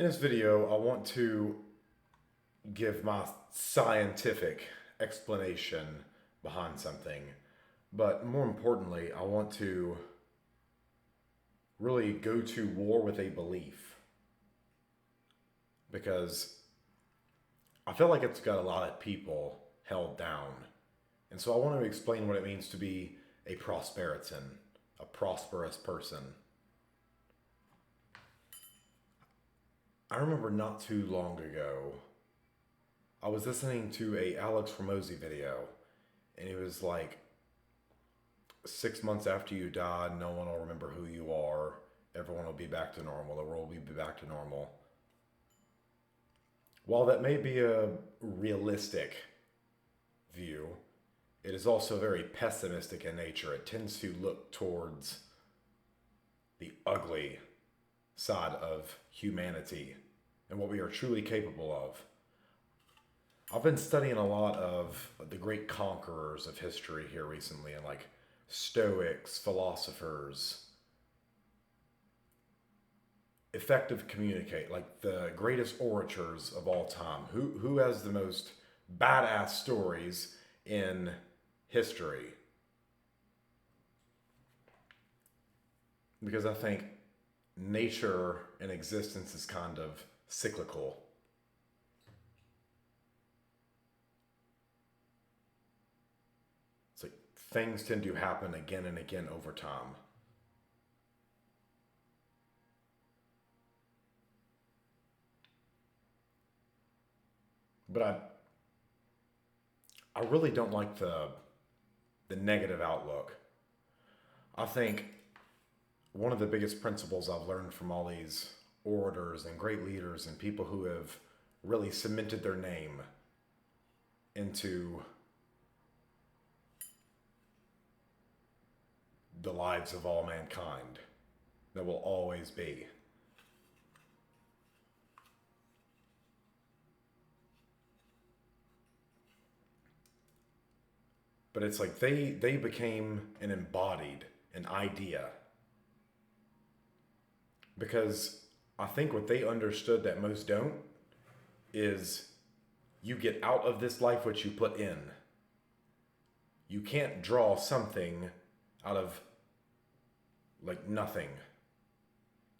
In this video, I want to give my scientific explanation behind something, but more importantly, I want to really go to war with a belief because I feel like it's got a lot of people held down. And so I want to explain what it means to be a prosperitan, a prosperous person. I remember not too long ago, I was listening to a Alex Ramosi video, and it was like 6 months after you die, no one will remember who you are. Everyone will be back to normal. The world will be back to normal. While that may be a realistic view, it is also very pessimistic in nature. It tends to look towards the ugly side of humanity and what we are truly capable of. I've been studying a lot of the great conquerors of history here recently, and like Stoics, philosophers, effective communicate, like the greatest orators of all time. Who has the most badass stories in history? Because I think nature and existence is kind of cyclical. It's like things tend to happen again and again over time. But I really don't like the negative outlook. I think one of the biggest principles I've learned from all these orators and great leaders and people who have really cemented their name into the lives of all mankind that will always be. But it's like they became an embodied, an idea. Because I think what they understood that most don't is you get out of this life what you put in. You can't draw something out of like nothing.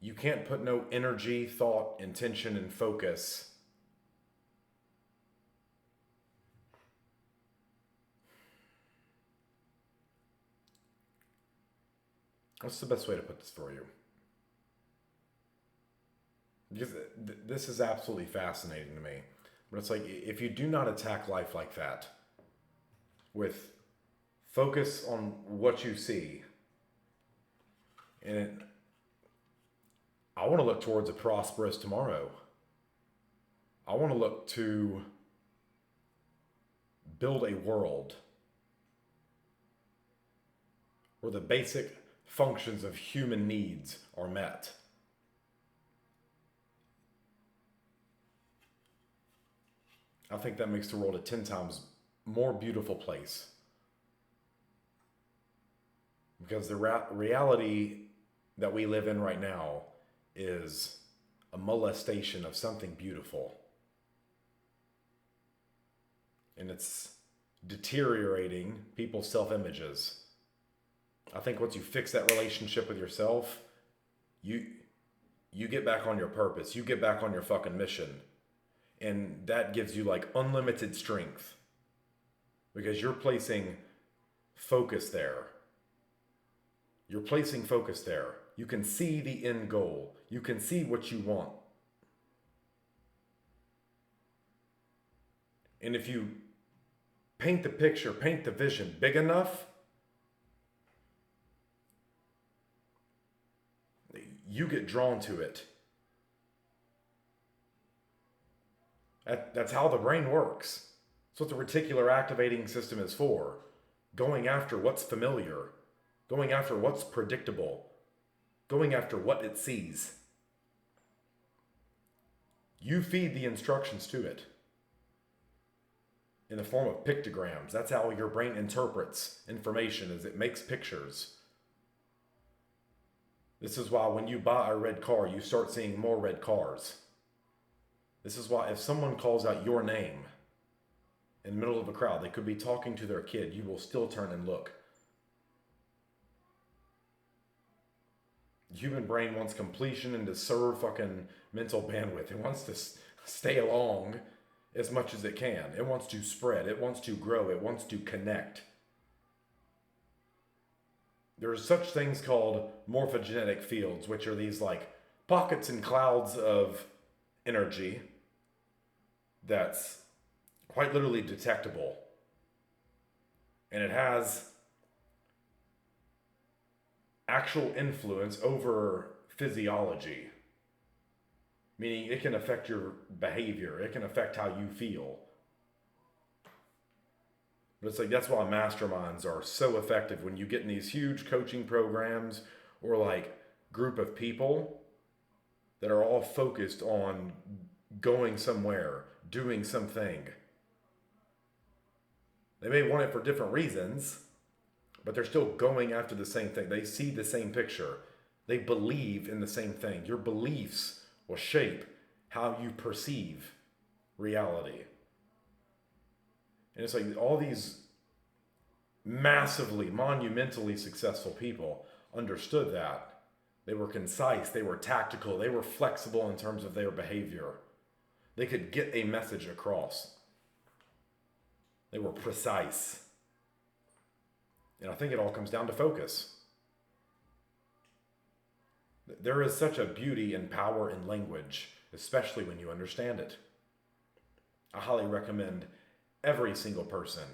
You can't put no energy, thought, intention, and focus what's the best way to put this for you? Because this is absolutely fascinating to me. But it's like if you do not attack life like that, with focus on what you see, and I want to look towards a prosperous tomorrow. I want to look to build a world where the basic functions of human needs are met. I think that makes the world a 10 times more beautiful place. Because the reality that we live in right now is a molestation of something beautiful. And it's deteriorating people's self-images. I think once you fix that relationship with yourself, you get back on your purpose. You get back on your fucking mission. And that gives you like unlimited strength because you're placing focus there. You're placing focus there. You can see the end goal. You can see what you want. And if you paint the picture, paint the vision big enough, you get drawn to it. That's how the brain works. That's what the reticular activating system is for. Going after what's familiar. Going after what's predictable. Going after what it sees. You feed the instructions to it in the form of pictograms. That's how your brain interprets information, is it makes pictures. This is why when you buy a red car, you start seeing more red cars. This is why if someone calls out your name in the middle of a crowd, they could be talking to their kid, you will still turn and look. The human brain wants completion and to serve fucking mental bandwidth. It wants to stay along as much as it can. It wants to spread. It wants to grow. It wants to connect. There's such things called morphogenetic fields, which are these like pockets and clouds of energy that's quite literally detectable. And it has actual influence over physiology. Meaning it can affect your behavior. It can affect how you feel. But it's like, that's why masterminds are so effective when you get in these huge coaching programs or like group of people that are all focused on going somewhere, doing something. They may want it for different reasons, but they're still going after the same thing. They see the same picture. They believe in the same thing. Your beliefs will shape how you perceive reality. And it's like all these massively, monumentally successful people understood that. They were concise, they were tactical, they were flexible in terms of their behavior. They could get a message across. They were precise. And I think it all comes down to focus. There is such a beauty and power in language, especially when you understand it. I highly recommend every single person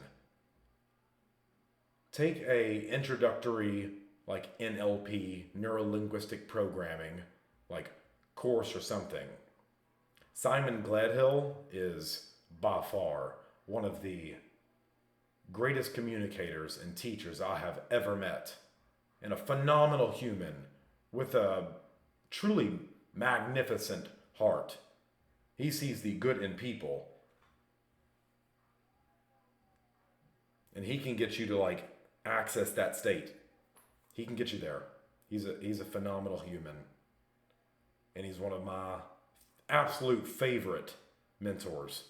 take a introductory like NLP, neuro-linguistic programming, like course or something. Simon Gladhill is by far one of the greatest communicators and teachers I have ever met, and a phenomenal human with a truly magnificent heart. He sees the good in people, and he can get you to like access that state. He can get you there. He's a phenomenal human, and he's one of my absolute favorite mentors.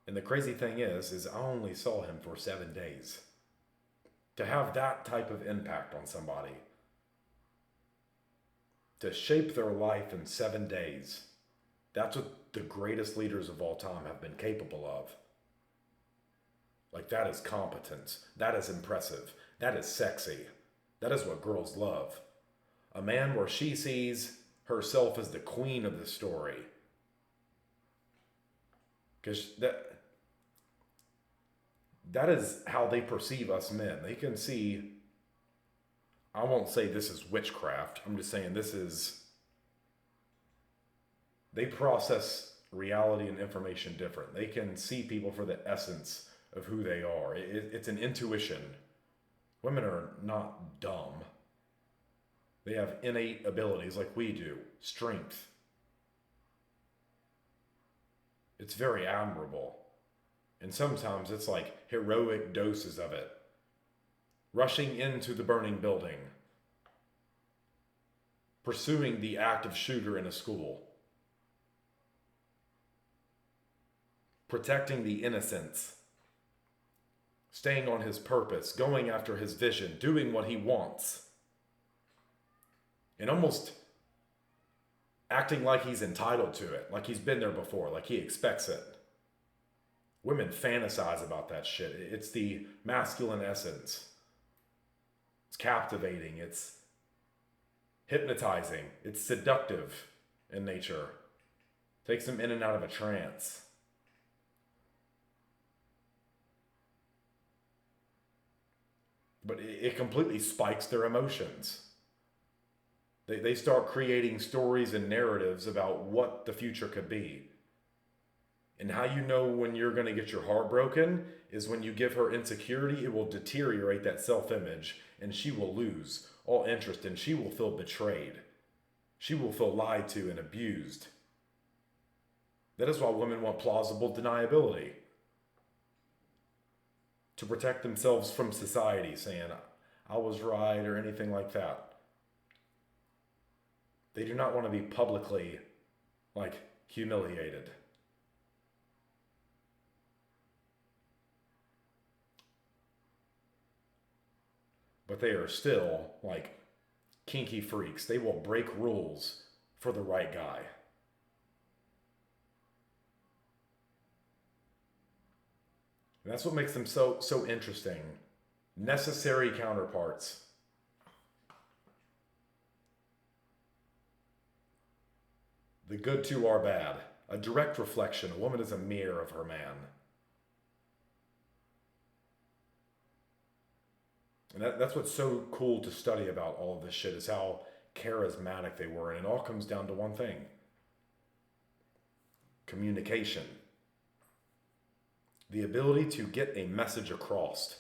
And the crazy thing is I only saw him for 7 days. To have that type of impact on somebody, to shape their life in 7 days, that's what the greatest leaders of all time have been capable of. Like, that is competence. That is impressive. That is sexy. That is what girls love. A man where she sees herself as the queen of the story. Because that is how they perceive us men. They can see, I won't say this is witchcraft. I'm just saying they process reality and information different. They can see people for the essence of who they are. It's an intuition. Women are not dumb. They have innate abilities like we do. Strength. It's very admirable. And sometimes it's like heroic doses of it. Rushing into the burning building. Pursuing the active shooter in a school. Protecting the innocents. Staying on his purpose. Going after his vision. Doing what he wants. And almost acting like he's entitled to it. Like he's been there before. Like he expects it. Women fantasize about that shit. It's the masculine essence. It's captivating. It's hypnotizing. It's seductive in nature. Takes them in and out of a trance. But it completely spikes their emotions. They start creating stories and narratives about what the future could be. And how you know when you're going to get your heart broken is when you give her insecurity, it will deteriorate that self-image and she will lose all interest and she will feel betrayed. She will feel lied to and abused. That is why women want plausible deniability. To protect themselves from society saying, I was right or anything like that. They do not want to be publicly, like, humiliated. But they are still, like, kinky freaks. They will break rules for the right guy. And that's what makes them so interesting. Necessary counterparts. The good to our bad. A direct reflection. A woman is a mirror of her man. And that's what's so cool to study about all of this shit, is how charismatic they were. And it all comes down to one thing: communication. The ability to get a message across.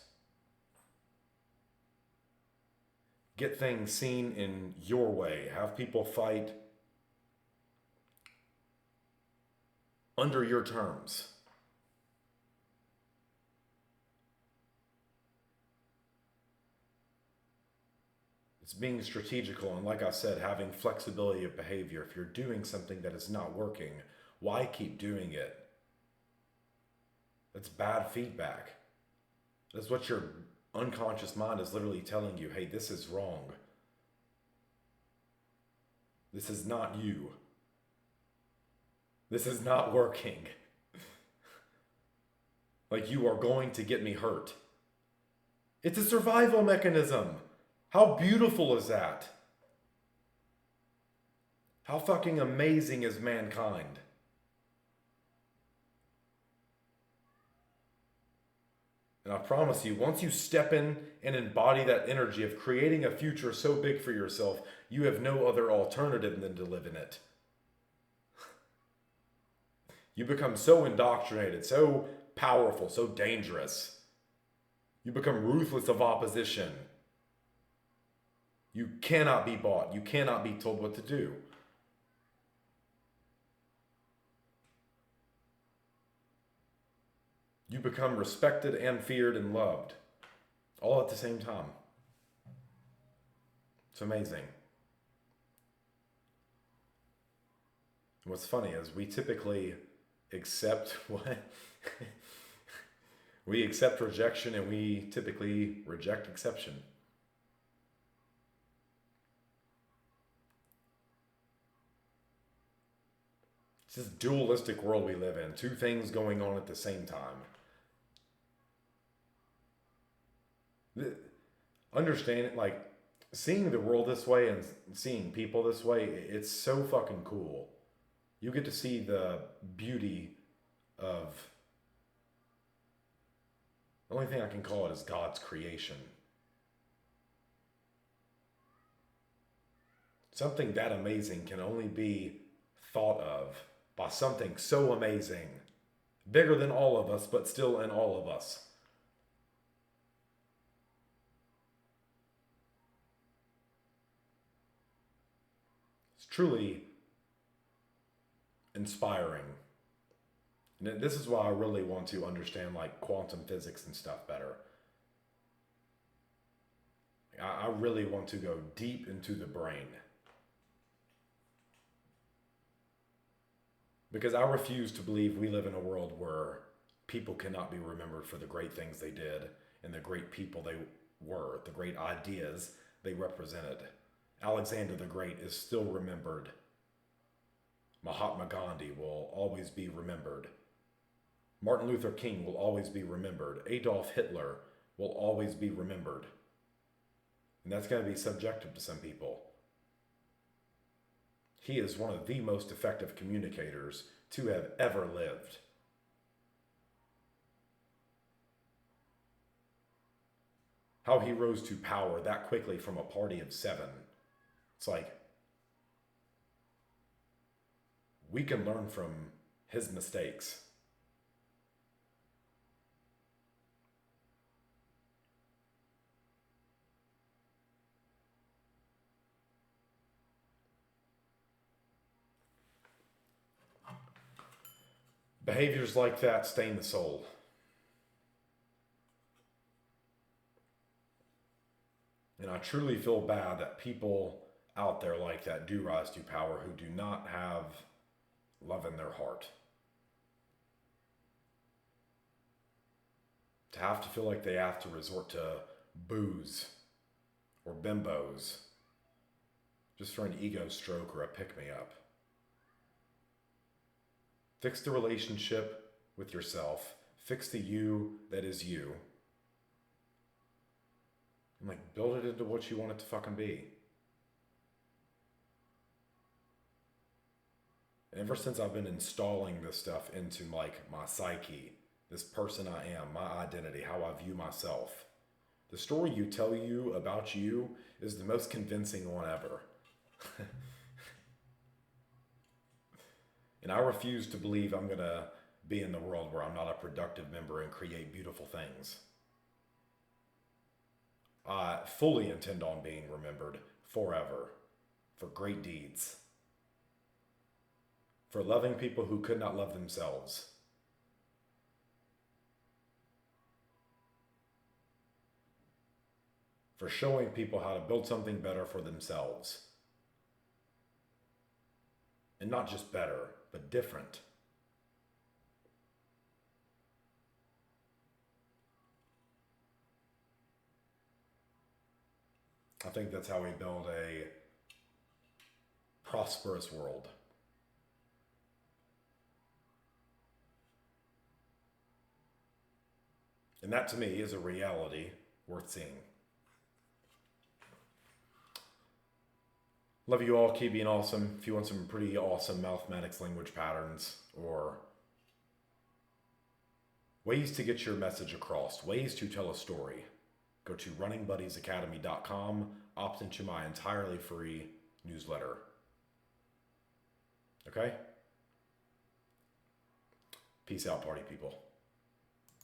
Get things seen in your way. Have people fight under your terms. It's being strategical, and like I said, having flexibility of behavior. If you're doing something that is not working, why keep doing it? That's bad feedback. That's what your unconscious mind is literally telling you. Hey, this is wrong. This is not you. This is not working. Like, you are going to get me hurt. It's a survival mechanism. How beautiful is that? How fucking amazing is mankind? And I promise you, once you step in and embody that energy of creating a future so big for yourself, you have no other alternative than to live in it. You become so indoctrinated, so powerful, so dangerous. You become ruthless of opposition. You cannot be bought. You cannot be told what to do. You become respected and feared and loved, all at the same time. It's amazing. What's funny is we typically accept what? We accept rejection, and we typically reject exception. It's this dualistic world we live in. Two things going on at the same time. Understand it, like, seeing the world this way and seeing people this way, it's so fucking cool. You get to see the beauty of, the only thing I can call it is God's creation. Something that amazing can only be thought of by something so amazing, bigger than all of us, but still in all of us. It's truly inspiring. And this is why I really want to understand, like, quantum physics and stuff better. I really want to go deep into the brain. Because I refuse to believe we live in a world where people cannot be remembered for the great things they did and the great people they were, the great ideas they represented. Alexander the Great is still remembered. Mahatma Gandhi will always be remembered. Martin Luther King will always be remembered. Adolf Hitler will always be remembered. And that's going to be subjective to some people. He is one of the most effective communicators to have ever lived. How he rose to power that quickly from a party of 7. It's like, we can learn from his mistakes. Behaviors like that stain the soul. And I truly feel bad that people out there like that do rise to power who do not have love in their heart. To have to feel like they have to resort to booze or bimbos just for an ego stroke or a pick-me-up. Fix the relationship with yourself. Fix the you that is you. And build it into what you want it to fucking be. And ever since I've been installing this stuff into my psyche, this person I am, my identity, how I view myself, the story you tell you about you is the most convincing one ever. And I refuse to believe I'm going to be in the world where I'm not a productive member and create beautiful things. I fully intend on being remembered forever for great deeds, for loving people who could not love themselves, for showing people how to build something better for themselves. And not just better, but different. I think that's how we build a prosperous world. And that to me is a reality worth seeing. Love you all. Keep being awesome. If you want some pretty awesome mathematics language patterns or ways to get your message across, ways to tell a story, go to runningbuddiesacademy.com, opt into my entirely free newsletter. Okay? Peace out, party people.